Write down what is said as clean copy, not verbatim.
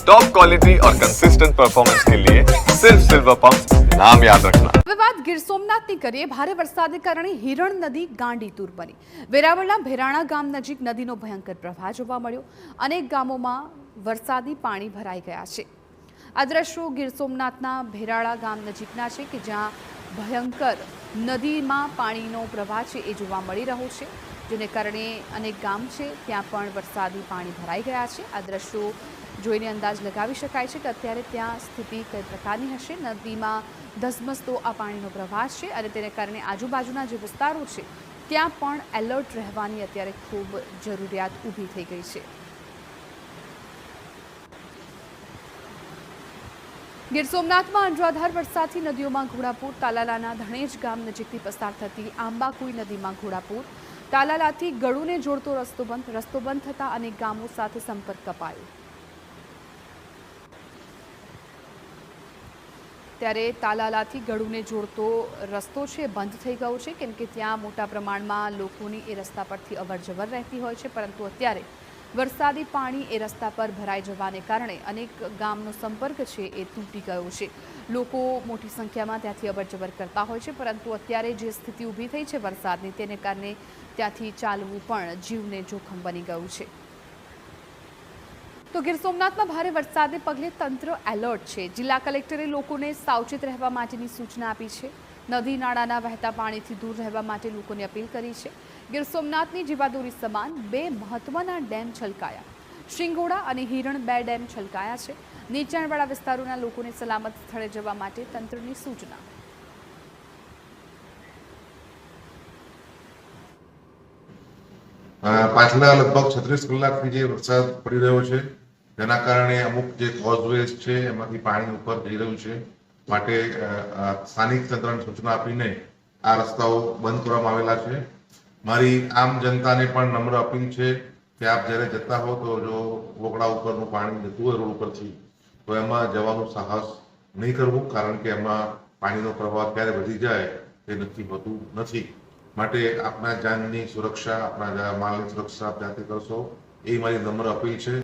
Top quality और consistent performance के लिए सिर्फ सिल्वर पंप नाम याद रखना। હવે વાત ગીર સોમનાથની કરીએ। ભારે વરસાદને કારણે હિરણ નદી ગાંડીતુર બની। વેરાવળના ભેરાણા ગામ નજીક નદીનો ભયંકર પ્રવાહ જોવા મળ્યો। અનેક ગામોમાં વરસાદી પાણી ભરાઈ ગયા છે। આ દ્રશ્યો ગીર સોમનાથના ભેરાણા ગામ નજીકના છે કે જ્યાં ભયંકર નદીમાં પાણીનો પ્રવાહ છે એ જોવા મળી રહ્યો છે, જેને કારણે અનેક ગામ છે ત્યાં પણ વરસાદી પાણી ભરાઈ ગયા છે। આ દ્રશ્યો જોઈને અંદાજ લગાવી શકાય છે કે અત્યારે ત્યાં સ્થિતિ કઈ પ્રકારની હશે। નદીમાં ધસમસતો આ પાણીનો પ્રવાહ છે અને તેને કારણે આજુબાજુના જે વિસ્તારો છે ત્યાં પણ એલર્ટ રહેવાની અત્યારે ખૂબ જરૂરિયાત ઊભી થઈ ગઈ છે। ગીર સોમનાથમાં અનરાધાર વરસાદથી નદીઓમાં ઘોડાપૂર। તાલાલાના ધણેજ ગામ નજીકથી પસાર થતી આંબાકુઈ નદીમાં ઘોડાપૂર। તાલાલાથી ગળુને જોડતો રસ્તો બંધ થતા અનેક ગામો સાથે સંપર્ક કપાયો। ત્યારે તાલાલાથી ગળુને જોડતો રસ્તો છે બંધ થઈ ગયો છે, કેમ કે ત્યાં મોટા પ્રમાણમાં લોકોની એ રસ્તા પરથી અવરજવર રહેતી હોય છે, પરંતુ અત્યારે વરસાદી પાણી એ રસ્તા પર ભરાઈ જવાને કારણે અનેક ગામનો સંપર્ક છે એ તૂટી ગયો છે। લોકો મોટી સંખ્યામાં ત્યાંથી અવરજવર કરતા હોય છે, પરંતુ અત્યારે જે સ્થિતિ ઊભી થઈ છે વરસાદની, તેને કારણે ત્યાંથી ચાલવું પણ જીવને જોખમ બની ગયું છે। તો ગીર સોમનાથમાં ભારે વરસાદને પગલે તંત્ર એલર્ટ છે। જિલ્લા કલેક્ટરે લોકોને સાવચેત રહેવા માટેની સૂચના આપી છે। નદી નાળાના વહેતા પાણીથી દૂર રહેવા માટે લોકોને અપીલ કરી છે। ગીર સોમનાથની જીવાદોરી સમાન બે મહત્વના ડેમ છલકાયા। શિંગોડા અને હિરણ 2 ડેમ છલકાયા છે। નીચાણવાળા વિસ્તારોના લોકોને સલામત સ્થળે જવા માટે તંત્રની સૂચના। પાછલા લગભગ 36 કલાકથી જે વરસાદ પડી રહ્યો છે તેના કારણે અમુક જે કોઝવેઝ છે એમાંથી પાણી ઉપર જઈ રહ્યું છે, માટે સ્થાનિક તંત્રને સૂચના આપીને આ રસ્તાઓ બંધ કરવામાં આવેલા છે। મારી આમ જનતાને પણ નમ્ર અપીલ છે કે આપ જ્યારે જતા હો તો જો વોકડા ઉપરનું પાણી જતું હોય રોડ ઉપરથી તો એમાં જવાનું સાહસ નહીં કરવું, કારણ કે એમાં પાણીનો પ્રવાહ ક્યારે વધી જાય તે નક્કી હોતું નથી। માટે આપના જાનની સુરક્ષા, આપના માલની સુરક્ષા ત્યાંથી કરશો એ મારી નમ્ર અપીલ છે।